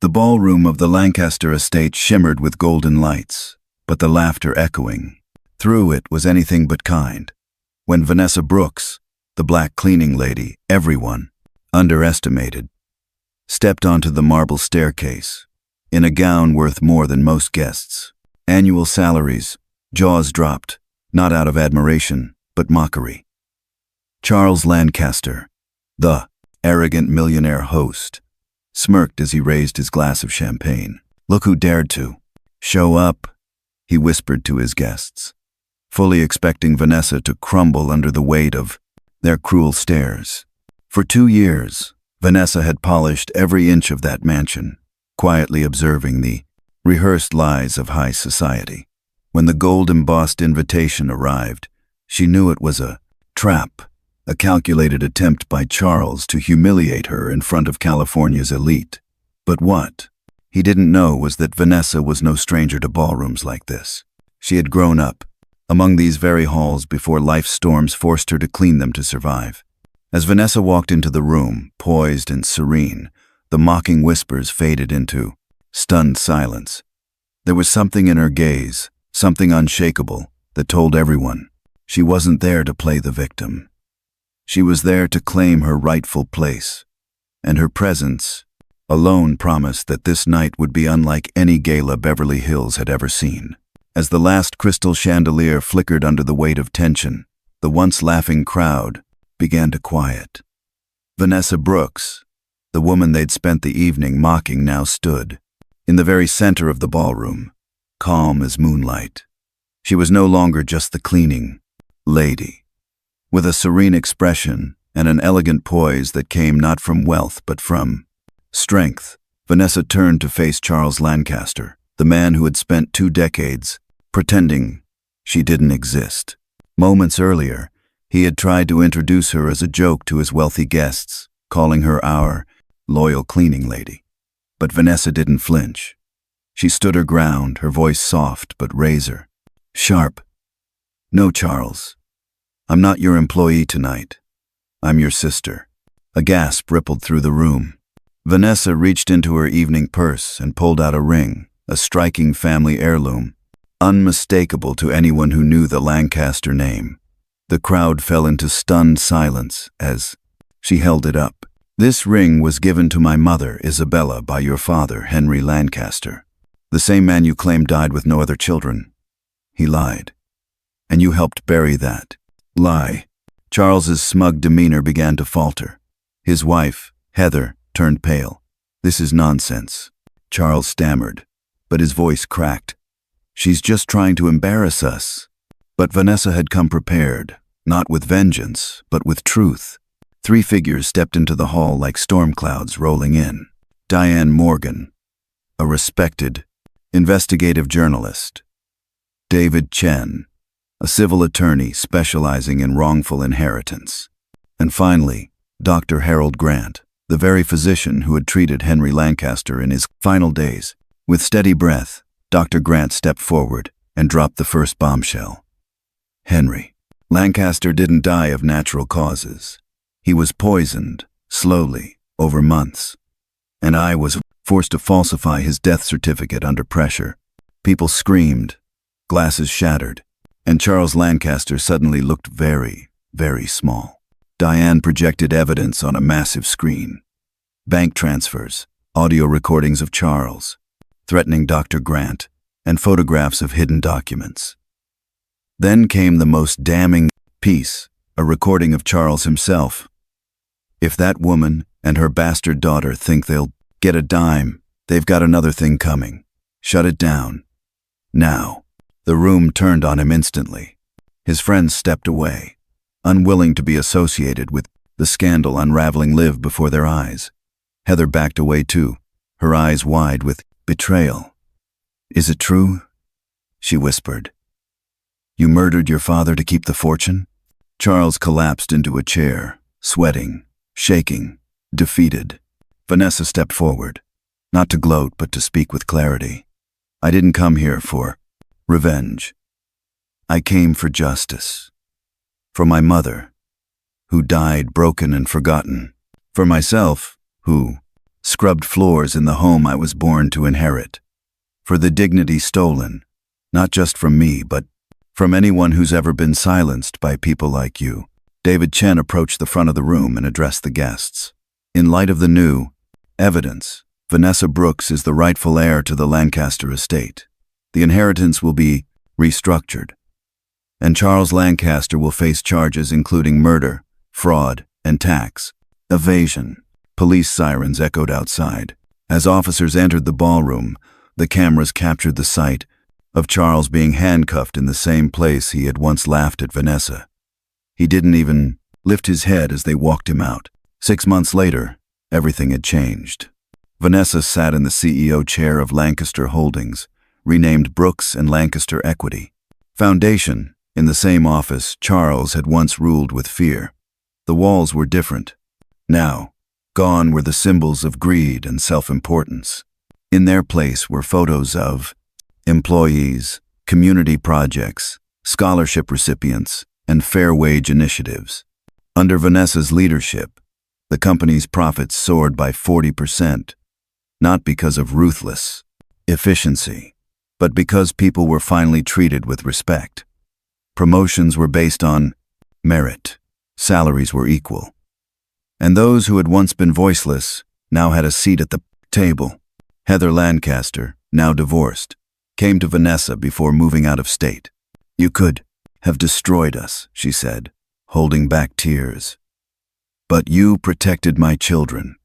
The ballroom of the Lancaster estate shimmered with golden lights, but the laughter echoing through it was anything but kind. When Vanessa Brooks, the black cleaning lady everyone underestimated, stepped onto the marble staircase, in a gown worth more than most guests' annual salaries, jaws dropped, not out of admiration, but mockery. Charles Lancaster, the arrogant millionaire host, smirked as he raised his glass of champagne. "Look who dared to show up," he whispered to his guests, fully expecting Vanessa to crumble under the weight of their cruel stares. For 2 years, Vanessa had polished every inch of that mansion, quietly observing the rehearsed lies of high society. When the gold-embossed invitation arrived, she knew it was a trap, a calculated attempt by Charles to humiliate her in front of California's elite. But what he didn't know was that Vanessa was no stranger to ballrooms like this. She had grown up among these very halls before life's storms forced her to clean them to survive. As Vanessa walked into the room, poised and serene, the mocking whispers faded into stunned silence. There was something in her gaze, something unshakable, that told everyone she wasn't there to play the victim. She was there to claim her rightful place, and her presence alone promised that this night would be unlike any gala Beverly Hills had ever seen. As the last crystal chandelier flickered under the weight of tension, the once laughing crowd began to quiet. Vanessa Brooks, the woman they'd spent the evening mocking, now stood in the very center of the ballroom, calm as moonlight. She was no longer just the cleaning lady. With a serene expression and an elegant poise that came not from wealth but from strength, Vanessa turned to face Charles Lancaster, the man who had spent 2 decades pretending she didn't exist. Moments earlier, he had tried to introduce her as a joke to his wealthy guests, calling her our loyal cleaning lady. But Vanessa didn't flinch. She stood her ground, her voice soft but razor sharp. "No, Charles. I'm not your employee tonight. I'm your sister." A gasp rippled through the room. Vanessa reached into her evening purse and pulled out a ring, a striking family heirloom, unmistakable to anyone who knew the Lancaster name. The crowd fell into stunned silence as she held it up. "This ring was given to my mother, Isabella, by your father, Henry Lancaster, the same man you claim died with no other children. He lied, and you helped bury that lie." Charles's smug demeanor began to falter. His wife, Heather, turned pale. "This is nonsense," Charles stammered, but his voice cracked. "She's just trying to embarrass us." But Vanessa had come prepared, not with vengeance, but with truth. 3 figures stepped into the hall like storm clouds rolling in. Diane Morgan, a respected investigative journalist. David Chen, a civil attorney specializing in wrongful inheritance. And finally, Dr. Harold Grant, the very physician who had treated Henry Lancaster in his final days. With steady breath, Dr. Grant stepped forward and dropped the first bombshell. Henry Lancaster didn't die of natural causes. He was poisoned, slowly, over months. And I was forced to falsify his death certificate under pressure. People screamed, glasses shattered, and Charles Lancaster suddenly looked very, very small. Diane projected evidence on a massive screen. Bank transfers, audio recordings of Charles, threatening Dr. Grant, and photographs of hidden documents. Then came the most damning piece, a recording of Charles himself. "If that woman and her bastard daughter think they'll get a dime, they've got another thing coming. Shut it down. Now." The room turned on him instantly. His friends stepped away, unwilling to be associated with the scandal unraveling live before their eyes. Heather backed away too, her eyes wide with betrayal. "Is it true?" she whispered. "You murdered your father to keep the fortune?" Charles collapsed into a chair, sweating, shaking, defeated. Vanessa stepped forward, not to gloat but to speak with clarity. "I didn't come here for revenge. I came for justice. For my mother, who died broken and forgotten. For myself, who scrubbed floors in the home I was born to inherit. For the dignity stolen, not just from me, but from anyone who's ever been silenced by people like you. David Chen approached the front of the room and addressed the guests. In light of the new evidence, Vanessa Brooks is the rightful heir to the Lancaster estate. The inheritance will be restructured, and Charles Lancaster will face charges including murder, fraud, and tax evasion. Police sirens echoed outside. As officers entered the ballroom, the cameras captured the sight of Charles being handcuffed in the same place he had once laughed at Vanessa. He didn't even lift his head as they walked him out. 6 months later, everything had changed. Vanessa sat in the CEO chair of Lancaster Holdings, renamed Brooks and Lancaster Equity Foundation. In the same office Charles had once ruled with fear. The walls were different. Now, gone were the symbols of greed and self-importance. In their place were photos of employees, community projects, scholarship recipients, and fair wage initiatives. Under Vanessa's leadership, the company's profits soared by 40%, not because of ruthless efficiency, but because people were finally treated with respect. Promotions were based on merit, salaries were equal, and those who had once been voiceless now had a seat at the table. Heather Lancaster, now divorced, came to Vanessa before moving out of state. "You could have destroyed us," she said, holding back tears. "But you protected my children.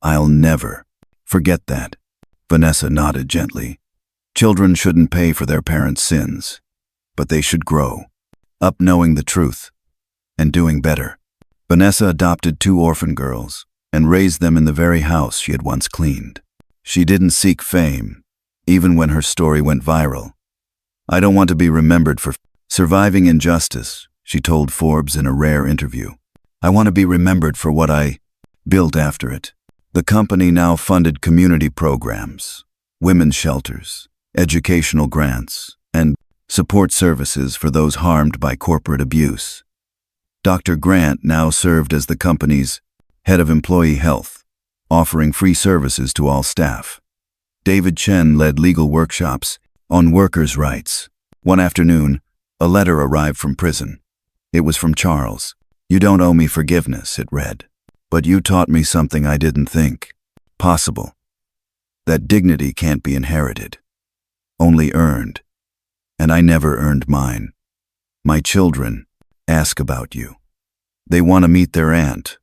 I'll never forget that." Vanessa nodded gently. Children shouldn't pay for their parents' sins, but they should grow up knowing the truth and doing better. Vanessa adopted 2 orphan girls and raised them in the very house she had once cleaned. She didn't seek fame, even when her story went viral. "I don't want to be remembered for surviving injustice," she told Forbes in a rare interview. "I want to be remembered for what I built after it." The company now funded community programs, women's shelters, educational grants, and support services for those harmed by corporate abuse. Dr. Grant now served as the company's head of employee health, offering free services to all staff. David Chen led legal workshops on workers' rights. One afternoon, a letter arrived from prison. It was from Charles. "You don't owe me forgiveness," it read, "but you taught me something I didn't think possible. That dignity can't be inherited, only earned. And I never earned mine. My children ask about you. They want to meet their aunt,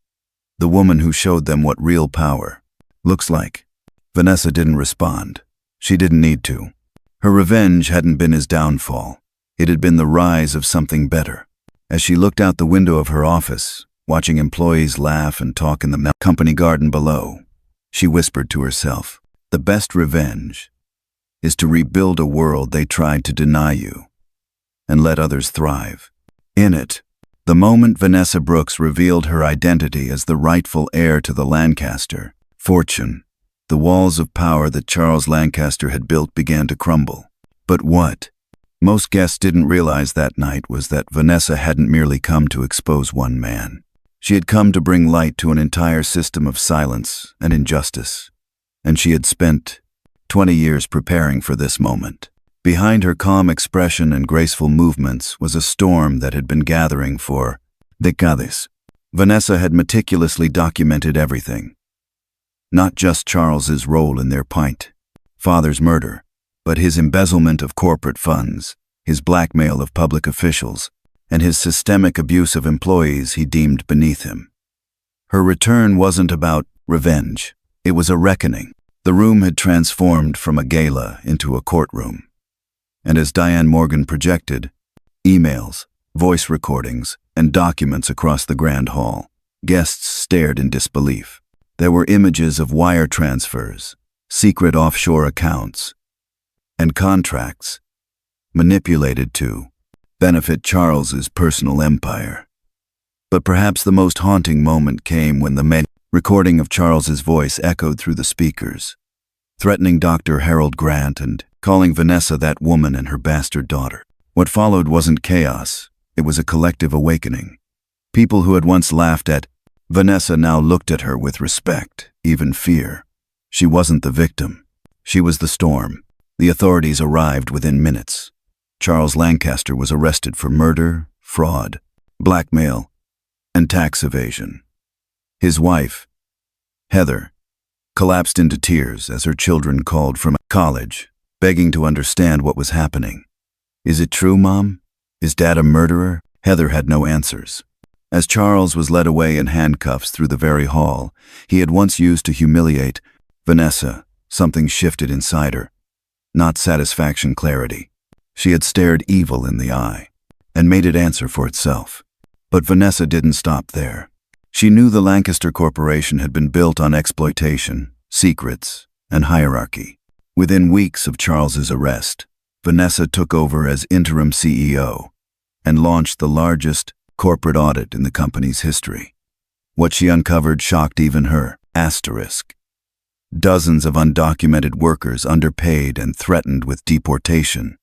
the woman who showed them what real power looks like." Vanessa didn't respond. She didn't need to. Her revenge hadn't been his downfall. It had been the rise of something better. As she looked out the window of her office, watching employees laugh and talk in the company garden below, she whispered to herself, "The best revenge is to rebuild a world they tried to deny you and let others thrive in it." The moment Vanessa Brooks revealed her identity as the rightful heir to the Lancaster fortune, the walls of power that Charles Lancaster had built began to crumble. But what most guests didn't realize that night was that Vanessa hadn't merely come to expose one man. She had come to bring light to an entire system of silence and injustice, and she had spent 20 years preparing for this moment. Behind her calm expression and graceful movements was a storm that had been gathering for decades. Vanessa had meticulously documented everything. Not just Charles's role in their father's murder, but his embezzlement of corporate funds, his blackmail of public officials, and his systemic abuse of employees he deemed beneath him. Her return wasn't about revenge. It was a reckoning. The room had transformed from a gala into a courtroom. And as Diane Morgan projected, emails, voice recordings, and documents across the grand hall, guests stared in disbelief. There were images of wire transfers, secret offshore accounts, and contracts manipulated to benefit Charles's personal empire. But perhaps the most haunting moment came when the recording of Charles's voice echoed through the speakers, threatening Dr. Harold Grant and calling Vanessa that woman and her bastard daughter. What followed wasn't chaos, it was a collective awakening. People who had once laughed at Vanessa now looked at her with respect, even fear. She wasn't the victim. She was the storm. The authorities arrived within minutes. Charles Lancaster was arrested for murder, fraud, blackmail, and tax evasion. His wife, Heather, collapsed into tears as her children called from college, begging to understand what was happening. "Is it true, Mom? Is Dad a murderer?" Heather had no answers. As Charles was led away in handcuffs through the very hall he had once used to humiliate Vanessa, something shifted inside her. Not satisfaction, clarity. She had stared evil in the eye and made it answer for itself. But Vanessa didn't stop there. She knew the Lancaster Corporation had been built on exploitation, secrets, and hierarchy. Within weeks of Charles's arrest, Vanessa took over as interim CEO and launched the largest corporate audit in the company's history. What she uncovered shocked even her. Asterisk. Dozens of undocumented workers underpaid and threatened with deportation.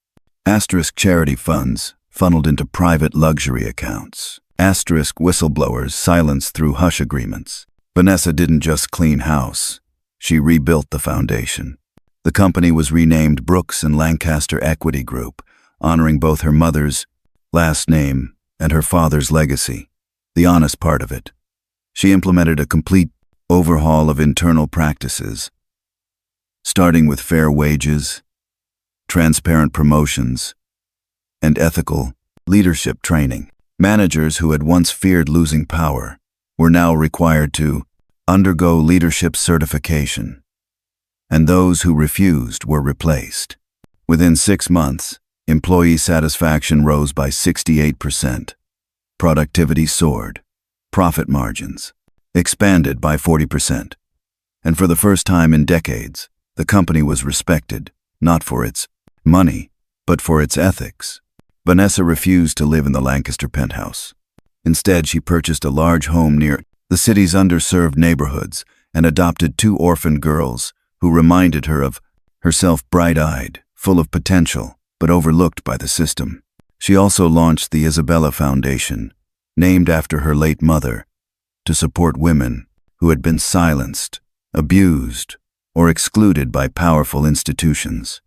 Asterisk charity funds funneled into private luxury accounts. Asterisk whistleblowers silenced through hush agreements. Vanessa didn't just clean house. She rebuilt the foundation. The company was renamed Brooks and Lancaster Equity Group, honoring both her mother's last name and her father's legacy. The honest part of it. She implemented a complete overhaul of internal practices, starting with fair wages, transparent promotions, and ethical leadership training. Managers who had once feared losing power were now required to undergo leadership certification, and those who refused were replaced. Within 6 months, employee satisfaction rose by 68%. Productivity soared. Profit margins expanded by 40%. And for the first time in decades, the company was respected, not for its money, but for its ethics. Vanessa refused to live in the Lancaster penthouse. Instead, she purchased a large home near the city's underserved neighborhoods and adopted 2 orphaned girls who reminded her of herself, bright-eyed, full of potential, but overlooked by the system. She also launched the Isabella Foundation, named after her late mother, to support women who had been silenced, abused, or excluded by powerful institutions.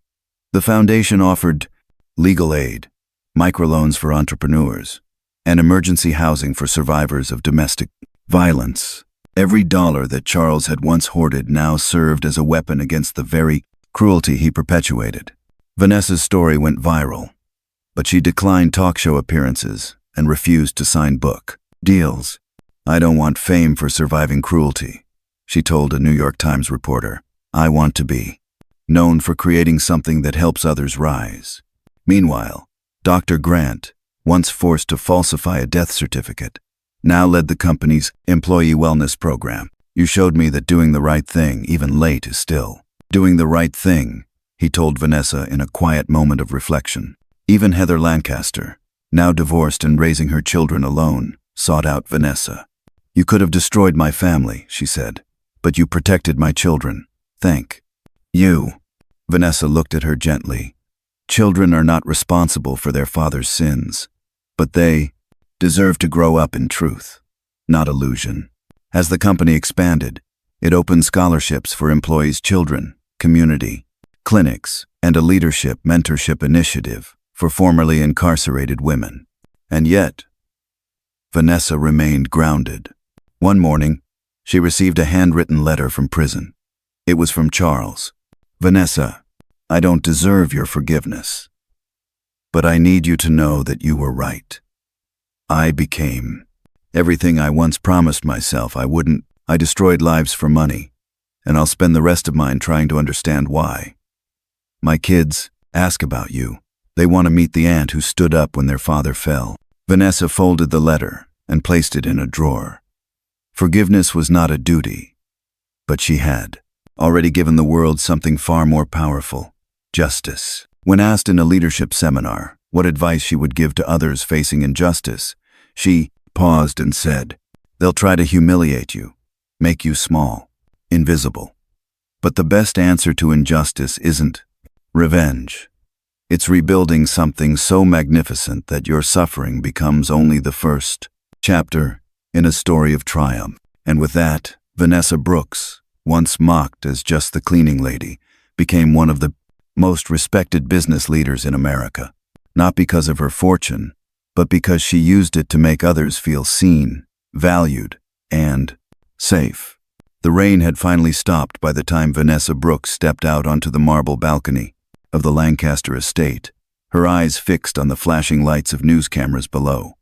The foundation offered legal aid, microloans for entrepreneurs, and emergency housing for survivors of domestic violence. Every dollar that Charles had once hoarded now served as a weapon against the very cruelty he perpetuated. Vanessa's story went viral, but she declined talk show appearances and refused to sign book deals. "I don't want fame for surviving cruelty," she told a New York Times reporter. "I want to be known for creating something that helps others rise." Meanwhile, Dr. Grant, once forced to falsify a death certificate, now led the company's employee wellness program. "You showed me that doing the right thing, even late, is still doing the right thing," he told Vanessa in a quiet moment of reflection. Even Heather Lancaster, now divorced and raising her children alone, sought out Vanessa. "You could have destroyed my family," she said, "but you protected my children. Thank you." Vanessa looked at her gently. Children are not responsible for their father's sins, but they deserve to grow up in truth, not illusion. As the company expanded, it opened scholarships for employees' children, community, clinics, and a leadership mentorship initiative for formerly incarcerated women. And yet, Vanessa remained grounded. One morning, she received a handwritten letter from prison. It was from Charles. "Vanessa, I don't deserve your forgiveness, but I need you to know that you were right. I became everything I once promised myself I wouldn't. I destroyed lives for money, and I'll spend the rest of mine trying to understand why. My kids ask about you. They want to meet the aunt who stood up when their father fell." Vanessa folded the letter and placed it in a drawer. Forgiveness was not a duty, but she had already given the world something far more powerful: justice. When asked in a leadership seminar what advice she would give to others facing injustice, she paused and said, "They'll try to humiliate you, make you small, invisible. But the best answer to injustice isn't revenge. It's rebuilding something so magnificent that your suffering becomes only the first chapter in a story of triumph." And with that, Vanessa Brooks, once mocked as just the cleaning lady, became one of the most respected business leaders in America. Not because of her fortune, but because she used it to make others feel seen, valued, and safe. The rain had finally stopped by the time Vanessa Brooks stepped out onto the marble balcony of the Lancaster estate, her eyes fixed on the flashing lights of news cameras below.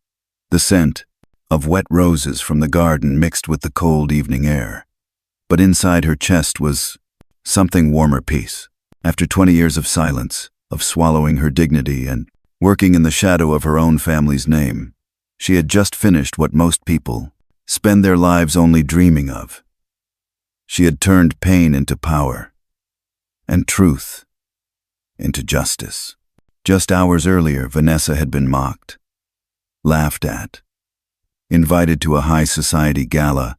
The scent of wet roses from the garden mixed with the cold evening air. But inside her chest was something warmer peace. After 20 years of silence, of swallowing her dignity and working in the shadow of her own family's name, she had just finished what most people spend their lives only dreaming of. She had turned pain into power, and truth into justice. Just hours earlier, Vanessa had been mocked, laughed at, invited to a high society gala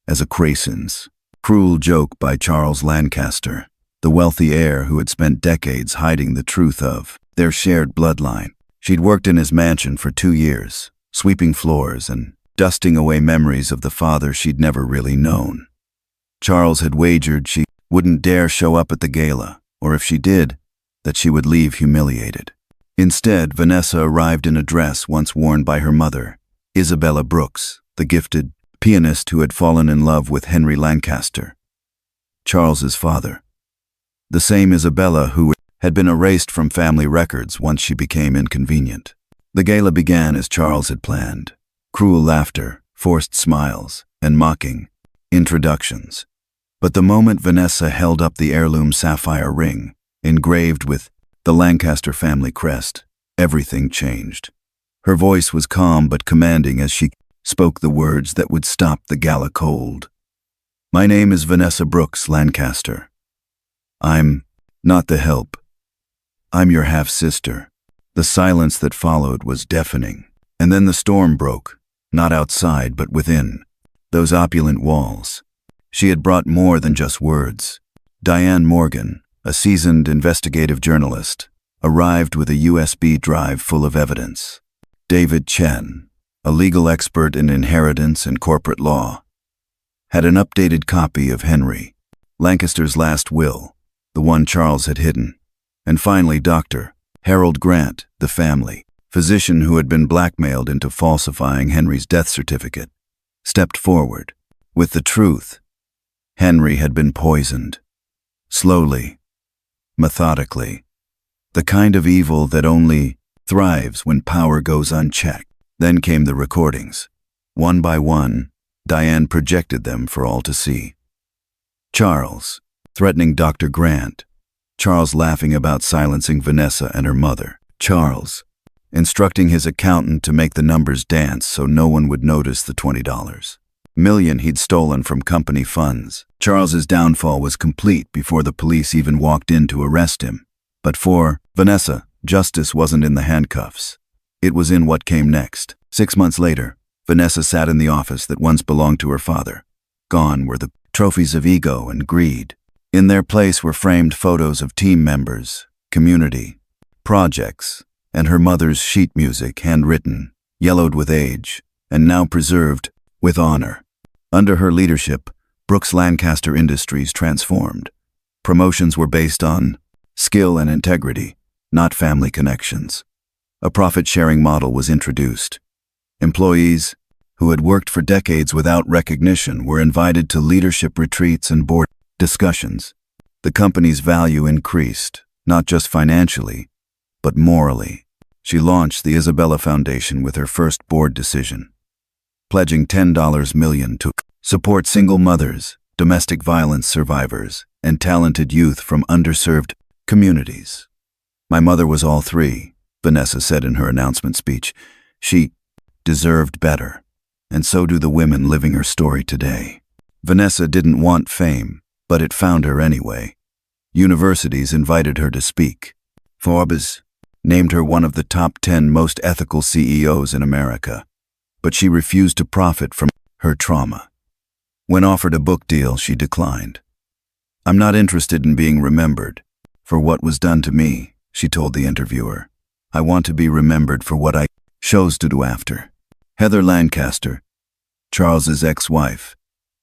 as a cruel joke by Charles Lancaster, the wealthy heir who had spent decades hiding the truth of their shared bloodline. She'd worked in his mansion for 2 years, sweeping floors and dusting away memories of the father she'd never really known. Charles had wagered she wouldn't dare show up at the gala, or if she did, that she would leave humiliated. Instead, Vanessa arrived in a dress once worn by her mother, Isabella Brooks, the gifted pianist who had fallen in love with Henry Lancaster, Charles's father. The same Isabella who had been erased from family records once she became inconvenient. The gala began as Charles had planned. Cruel laughter, forced smiles, and mocking introductions. But the moment Vanessa held up the heirloom sapphire ring, engraved with the Lancaster family crest, everything changed. Her voice was calm but commanding as she spoke the words that would stop the gala cold. "My name is Vanessa Brooks Lancaster. I'm not the help. I'm your half-sister." The silence that followed was deafening. And then the storm broke, not outside but within those opulent walls. She had brought more than just words. Diane Morgan, a seasoned investigative journalist, arrived with a USB drive full of evidence. David Chen, a legal expert in inheritance and corporate law, had an updated copy of Henry Lancaster's last will, the one Charles had hidden. And finally, Dr. Harold Grant, the family physician who had been blackmailed into falsifying Henry's death certificate, stepped forward with the truth. Henry had been poisoned. Slowly, methodically. The kind of evil that only thrives when power goes unchecked. Then came the recordings. One by one, Diane projected them for all to see. Charles, threatening Dr. Grant. Charles laughing about silencing Vanessa and her mother. Charles, instructing his accountant to make the numbers dance so no one would notice the $20 million he'd stolen from company funds. Charles's downfall was complete before the police even walked in to arrest him. But for Vanessa, justice wasn't in the handcuffs. It was in what came next. 6 months later, Vanessa sat in the office that once belonged to her father. Gone were the trophies of ego and greed. In their place were framed photos of team members, community, projects, and her mother's sheet music, handwritten, yellowed with age, and now preserved with honor. Under her leadership, Brooks Lancaster Industries transformed. Promotions were based on skill and integrity, not family connections. A profit-sharing model was introduced. Employees, who had worked for decades without recognition, were invited to leadership retreats and board discussions. The company's value increased, not just financially, but morally. She launched the Isabella Foundation with her first board decision, pledging $10 million to support single mothers, domestic violence survivors, and talented youth from underserved communities. "My mother was all three," Vanessa said in her announcement speech. "She deserved better, and so do the women living her story today." Vanessa didn't want fame, but it found her anyway. Universities invited her to speak. Forbes named her one of the top 10 most ethical CEOs in America, but she refused to profit from her trauma. When offered a book deal, she declined. "I'm not interested in being remembered for what was done to me," she told the interviewer. "I want to be remembered for what I chose to do after." Heather Lancaster, Charles's ex-wife,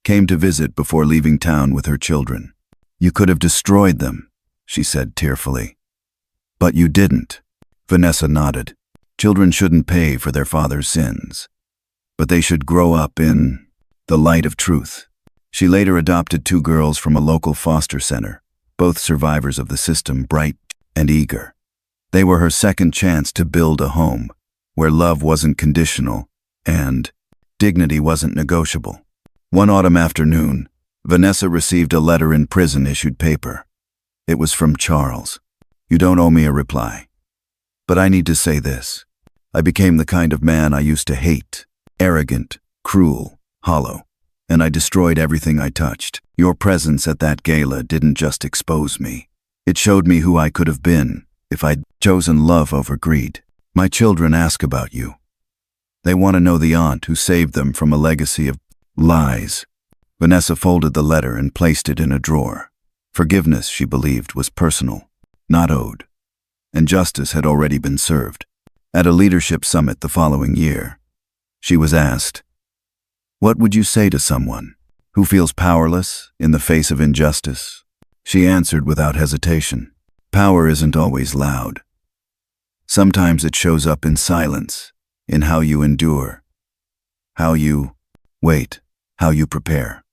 came to visit before leaving town with her children. You could have destroyed them, she said tearfully. But you didn't. Vanessa nodded. Children shouldn't pay for their father's sins, but they should grow up in the light of truth. She later adopted 2 girls from a local foster center, both survivors of the system, bright and eager. They were her second chance to build a home where love wasn't conditional and dignity wasn't negotiable. One autumn afternoon, Vanessa received a letter in prison-issued paper. It was from Charles. You don't owe me a reply. But I need to say this. I became the kind of man I used to hate. Arrogant, cruel, hollow. And I destroyed everything I touched. Your presence at that gala didn't just expose me. It showed me who I could have been if I'd chosen love over greed. My children ask about you. They want to know the aunt who saved them from a legacy of lies. Vanessa folded the letter and placed it in a drawer. Forgiveness, she believed, was personal, not owed. And justice had already been served. At a leadership summit the following year, she was asked, "What would you say to someone who feels powerless in the face of injustice?" She answered without hesitation, "Power isn't always loud. Sometimes it shows up in silence, in how you endure, how you wait, how you prepare.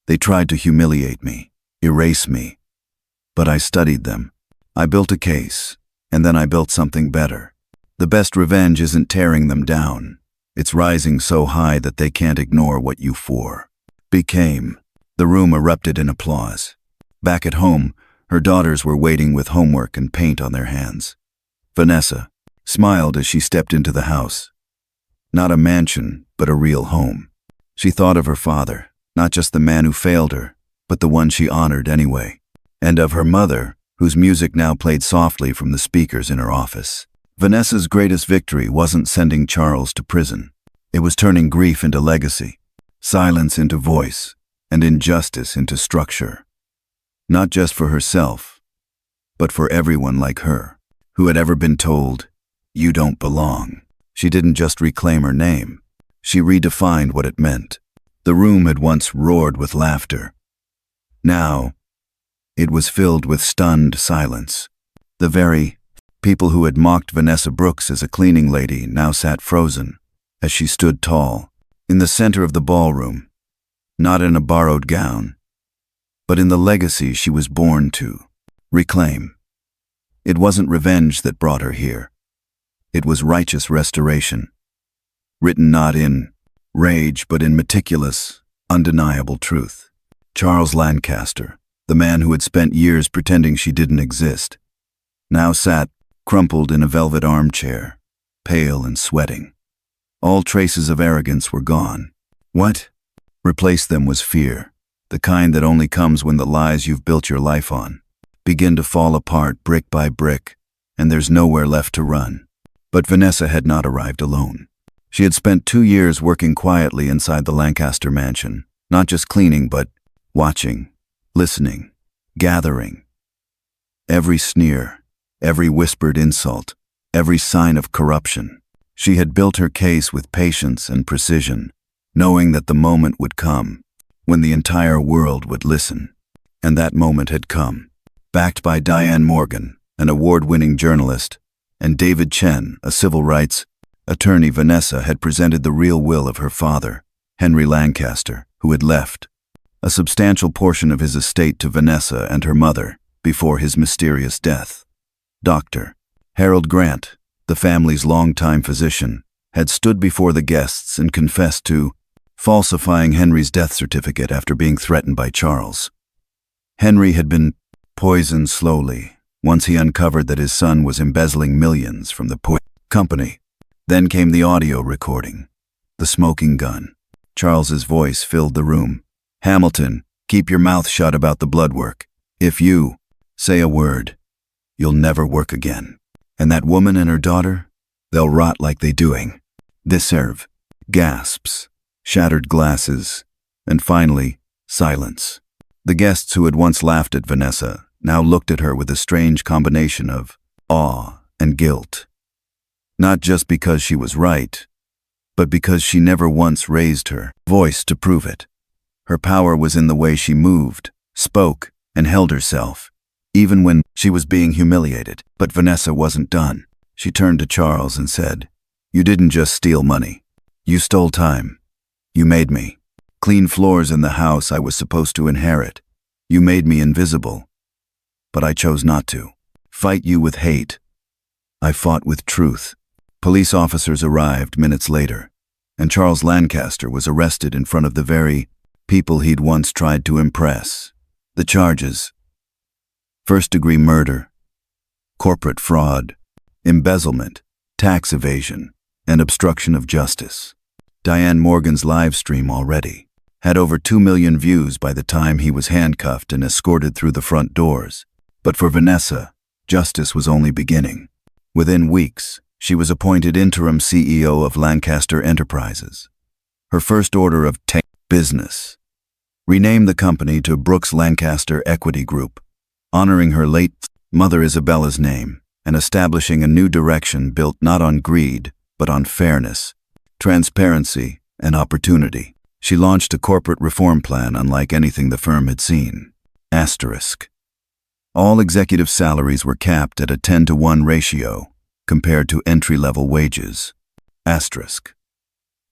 They tried to humiliate me, erase me, but I studied them. I built a case, and then I built something better. The best revenge isn't tearing them down. It's rising so high that they can't ignore what you became." The room erupted in applause. Back at home, her daughters were waiting with homework and paint on their hands. Vanessa smiled as she stepped into the house. Not a mansion, but a real home. She thought of her father, not just the man who failed her, but the one she honored anyway. And of her mother, whose music now played softly from the speakers in her office. Vanessa's greatest victory wasn't sending Charles to prison. It was turning grief into legacy, silence into voice, and injustice into structure. Not just for herself, but for everyone like her, who had ever been told, "You don't belong." She didn't just reclaim her name. She redefined what it meant. The room had once roared with laughter. Now, it was filled with stunned silence. The very people who had mocked Vanessa Brooks as a cleaning lady now sat frozen as she stood tall in the center of the ballroom, not in a borrowed gown, but in the legacy she was born to reclaim. It wasn't revenge that brought her here. It was righteous restoration, written not in rage but in meticulous, undeniable truth. Charles Lancaster, the man who had spent years pretending she didn't exist, now sat crumpled in a velvet armchair, pale and sweating. All traces of arrogance were gone. What replaced them was fear, the kind that only comes when the lies you've built your life on begin to fall apart brick by brick, and there's nowhere left to run. But Vanessa had not arrived alone. She had spent 2 years working quietly inside the Lancaster mansion, not just cleaning but watching, listening, gathering. Every sneer, every whispered insult, every sign of corruption. She had built her case with patience and precision, knowing that the moment would come when the entire world would listen. And that moment had come. Backed by Diane Morgan, an award-winning journalist, and David Chen, a civil rights attorney, Vanessa had presented the real will of her father, Henry Lancaster, who had left a substantial portion of his estate to Vanessa and her mother before his mysterious death. Dr. Harold Grant, the family's longtime physician, had stood before the guests and confessed to falsifying Henry's death certificate after being threatened by Charles. Henry had been poisoned slowly once he uncovered that his son was embezzling millions from the company. Then came the audio recording, the smoking gun. Charles's voice filled the room. "Hamilton, keep your mouth shut about the blood work. If you say a word, you'll never work again. And that woman and her daughter, they'll rot like they doing." This serve. Gasps, shattered glasses, and finally, silence. The guests who had once laughed at Vanessa now looked at her with a strange combination of awe and guilt. Not just because she was right, but because she never once raised her voice to prove it. Her power was in the way she moved, spoke, and held herself, even when she was being humiliated. But Vanessa wasn't done. She turned to Charles and said, "You didn't just steal money. You stole time. You made me clean floors in the house I was supposed to inherit. You made me invisible. But I chose not to fight you with hate. I fought with truth." Police officers arrived minutes later, and Charles Lancaster was arrested in front of the very people he'd once tried to impress. The charges: first-degree murder, corporate fraud, embezzlement, tax evasion, and obstruction of justice. Diane Morgan's live stream already had over 2 million views by the time he was handcuffed and escorted through the front doors. But for Vanessa, justice was only beginning. Within weeks, she was appointed interim CEO of Lancaster Enterprises. Her first order of business: rename the company to Brooks Lancaster Equity Group, honoring her late mother Isabella's name and establishing a new direction built not on greed, but on fairness, transparency, and opportunity. She launched a corporate reform plan unlike anything the firm had seen. Asterisk. All executive salaries were capped at a 10-to-1 ratio compared to entry-level wages. Asterisk.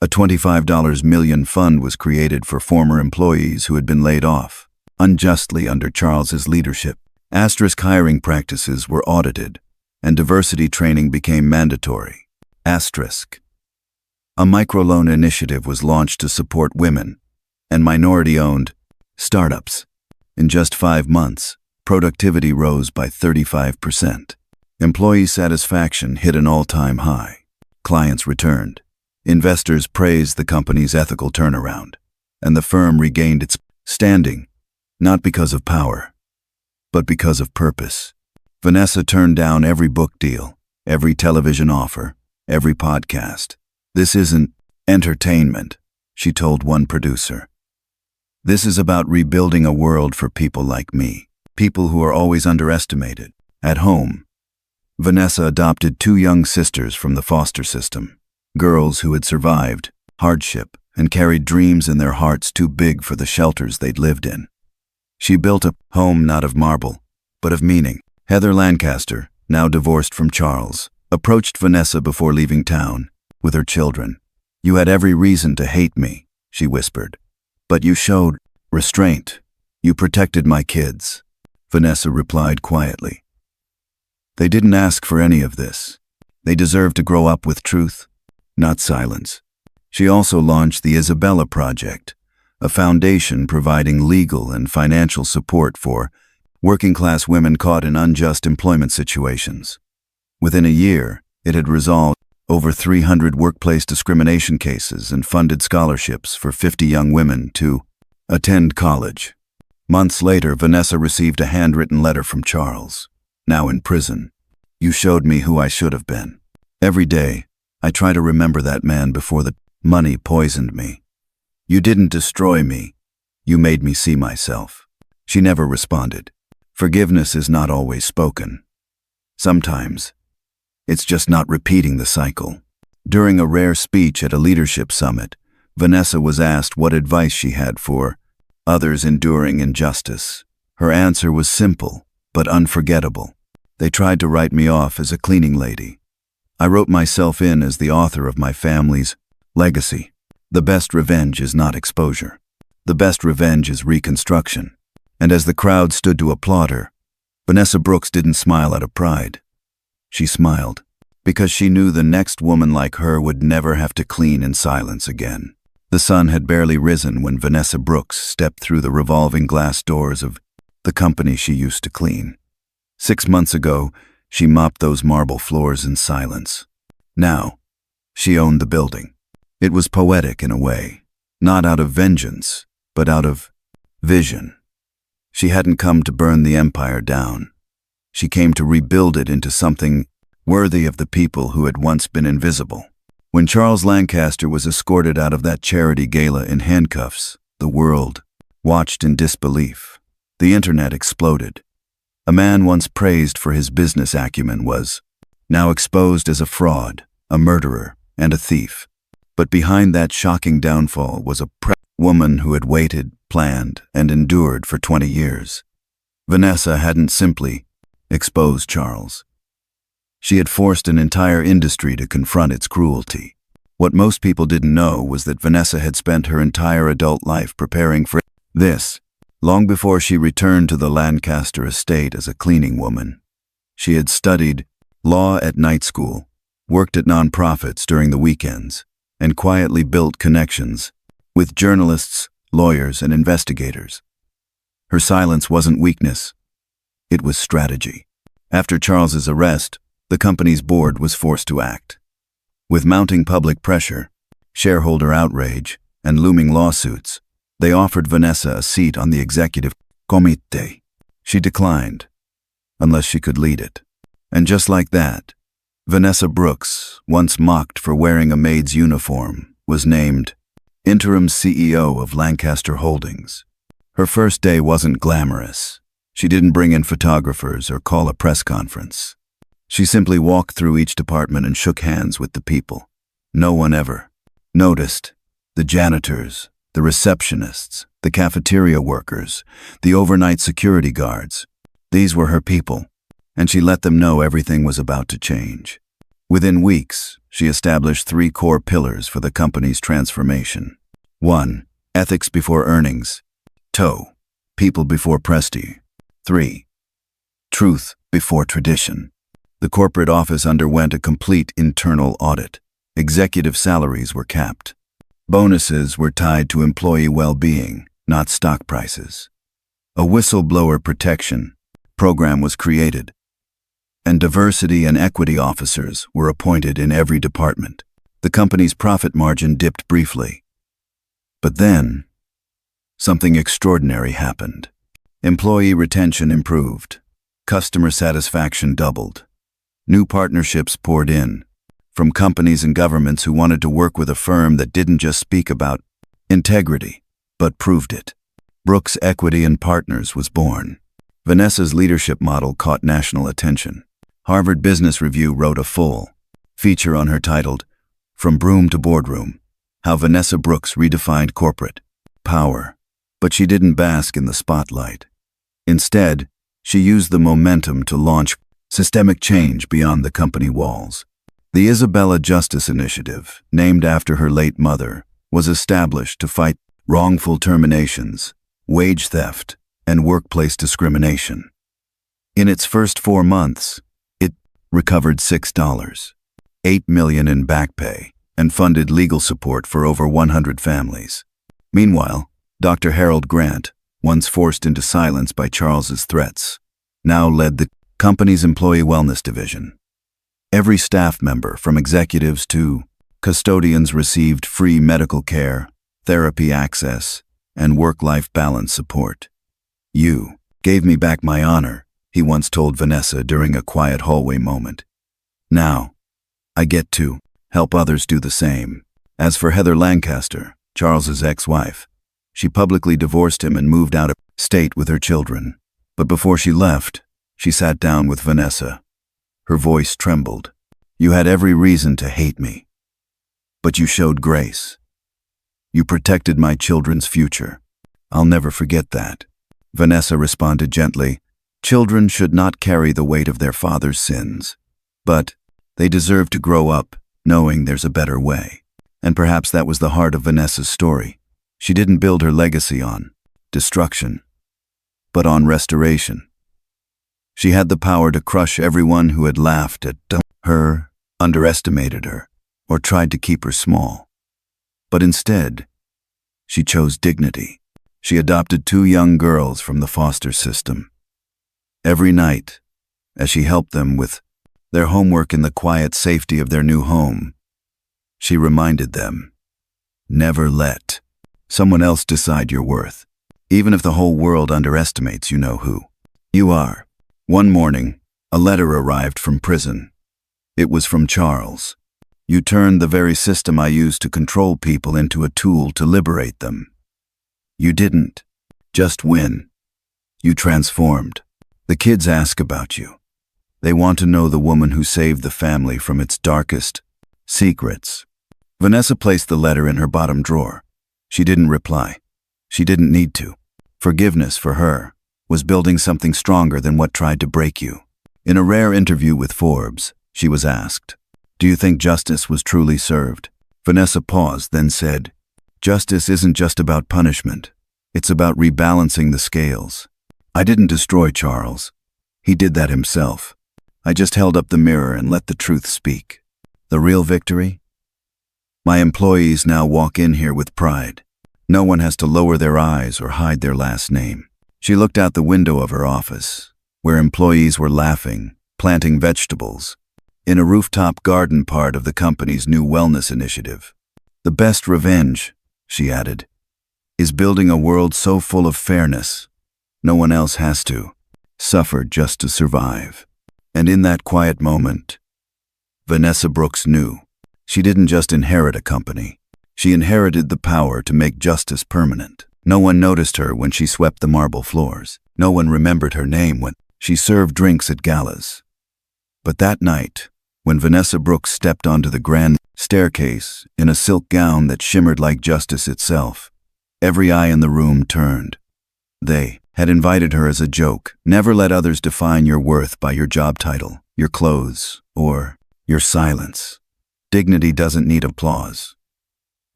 A $25 million fund was created for former employees who had been laid off unjustly under Charles's leadership. Asterisk. Hiring practices were audited, and diversity training became mandatory. Asterisk. A microloan initiative was launched to support women and minority-owned startups. In just 5 months, productivity rose by 35%. Employee satisfaction hit an all-time high. Clients returned. Investors praised the company's ethical turnaround, and the firm regained its standing, not because of power, but because of purpose. Vanessa turned down every book deal, every television offer, every podcast. "This isn't entertainment," she told one producer. "This is about rebuilding a world for people like me, people who are always underestimated." At home, Vanessa adopted 2 young sisters from the foster system, girls who had survived hardship and carried dreams in their hearts too big for the shelters they'd lived in. She built a home not of marble, but of meaning. Heather Lancaster, now divorced from Charles, approached Vanessa before leaving town with her children. "You had every reason to hate me," she whispered, "but you showed restraint. You protected my kids." Vanessa replied quietly, "They didn't ask for any of this. They deserve to grow up with truth, not silence." She also launched the Isabella Project, a foundation providing legal and financial support for working-class women caught in unjust employment situations. Within a year, it had resolved over 300 workplace discrimination cases and funded scholarships for 50 young women to attend college. Months later, Vanessa received a handwritten letter from Charles, now in prison. "You showed me who I should have been. Every day, I try to remember that man before the money poisoned me. You didn't destroy me. You made me see myself." She never responded. Forgiveness is not always spoken. Sometimes, it's just not repeating the cycle. During a rare speech at a leadership summit, Vanessa was asked what advice she had for others enduring injustice. Her answer was simple, but unforgettable. "They tried to write me off as a cleaning lady. I wrote myself in as the author of my family's legacy. The best revenge is not exposure. The best revenge is reconstruction." And as the crowd stood to applaud her, Vanessa Brooks didn't smile out of pride. She smiled because she knew the next woman like her would never have to clean in silence again. The sun had barely risen when Vanessa Brooks stepped through the revolving glass doors of the company she used to clean. 6 months ago, she mopped those marble floors in silence. Now, she owned the building. It was poetic in a way, not out of vengeance, but out of vision. She hadn't come to burn the empire down. She came to rebuild it into something worthy of the people who had once been invisible. When Charles Lancaster was escorted out of that charity gala in handcuffs, the world watched in disbelief. The internet exploded. A man once praised for his business acumen was now exposed as a fraud, a murderer, and a thief. But behind that shocking downfall was a woman who had waited, planned and endured for 20 years. Vanessa hadn't simply exposed Charles. She had forced an entire industry to confront its cruelty. What most people didn't know was that Vanessa had spent her entire adult life preparing for this, long before she returned to the Lancaster estate as a cleaning woman. She had studied law at night school, worked at nonprofits during the weekends, and quietly built connections with journalists, lawyers, and investigators. Her silence wasn't weakness. It was strategy. After Charles's arrest, the company's board was forced to act. With mounting public pressure, shareholder outrage, and looming lawsuits, they offered Vanessa a seat on the executive committee. She declined, unless she could lead it. And just like that, Vanessa Brooks, once mocked for wearing a maid's uniform, was named interim CEO of Lancaster Holdings. Her first day wasn't glamorous. She didn't bring in photographers or call a press conference. She simply walked through each department and shook hands with the people. No one ever noticed. The janitors, the receptionists, the cafeteria workers, the overnight security guards. These were her people, and she let them know everything was about to change. Within weeks, she established 3 core pillars for the company's transformation. 1. Ethics before earnings. 2. People before prestige. 3. Truth before tradition. The corporate office underwent a complete internal audit. Executive salaries were capped. Bonuses were tied to employee well-being, not stock prices. A whistleblower protection program was created, and diversity and equity officers were appointed in every department. The company's profit margin dipped briefly. But then, something extraordinary happened. Employee retention improved. Customer satisfaction doubled. New partnerships poured in, from companies and governments who wanted to work with a firm that didn't just speak about integrity, but proved it. Brooks Equity and Partners was born. Vanessa's leadership model caught national attention. Harvard Business Review wrote a full feature on her titled, "From Broom to Boardroom: How Vanessa Brooks Redefined Corporate Power." But she didn't bask in the spotlight. Instead, she used the momentum to launch systemic change beyond the company walls. The Isabella Justice Initiative, named after her late mother, was established to fight wrongful terminations, wage theft, and workplace discrimination. In its first 4 months, it recovered $6.8 million in back pay and funded legal support for over 100 families. Meanwhile, Dr. Harold Grant, once forced into silence by Charles's threats, now led the company's employee wellness division. Every staff member, from executives to custodians, received free medical care, therapy access, and work-life balance support. "You gave me back my honor," he once told Vanessa during a quiet hallway moment. "Now, I get to help others do the same." As for Heather Lancaster, Charles's ex-wife, she publicly divorced him and moved out of state with her children. But before she left, she sat down with Vanessa. Her voice trembled. "You had every reason to hate me, but you showed grace. You protected my children's future. I'll never forget that." Vanessa responded gently, "Children should not carry the weight of their father's sins, but they deserve to grow up knowing there's a better way." And perhaps that was the heart of Vanessa's story. She didn't build her legacy on destruction, but on restoration. She had the power to crush everyone who had laughed at her, underestimated her, or tried to keep her small. But instead, she chose dignity. She adopted 2 young girls from the foster system. Every night, as she helped them with their homework in the quiet safety of their new home, she reminded them, never let someone else decide your worth. Even if the whole world underestimates, you know who you are. One morning, a letter arrived from prison. It was from Charles. "You turned the very system I used to control people into a tool to liberate them. You didn't just win. You transformed. The kids ask about you. They want to know the woman who saved the family from its darkest secrets." Vanessa placed the letter in her bottom drawer. She didn't reply. She didn't need to. Forgiveness for her was building something stronger than what tried to break you. In a rare interview with Forbes, she was asked, "Do you think justice was truly served?" Vanessa paused, then said, "Justice isn't just about punishment. It's about rebalancing the scales. I didn't destroy Charles. He did that himself. I just held up the mirror and let the truth speak. The real victory? My employees now walk in here with pride. No one has to lower their eyes or hide their last name." She looked out the window of her office, where employees were laughing, planting vegetables, in a rooftop garden part of the company's new wellness initiative. "The best revenge," she added, "is building a world so full of fairness, no one else has to suffer just to survive." And in that quiet moment, Vanessa Brooks knew she didn't just inherit a company. She inherited the power to make justice permanent. No one noticed her when she swept the marble floors. No one remembered her name when she served drinks at galas. But that night, when Vanessa Brooks stepped onto the grand staircase in a silk gown that shimmered like justice itself, every eye in the room turned. They had invited her as a joke. Never let others define your worth by your job title, your clothes, or your silence. Dignity doesn't need applause.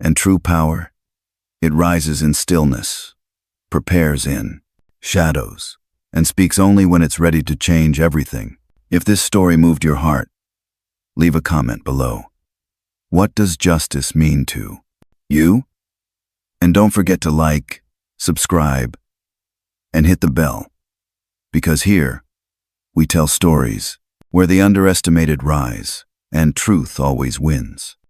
And true power? It rises in stillness, prepares in shadows, and speaks only when it's ready to change everything. If this story moved your heart, leave a comment below. What does justice mean to you? And don't forget to like, subscribe, and hit the bell, because here we tell stories where the underestimated rise and truth always wins.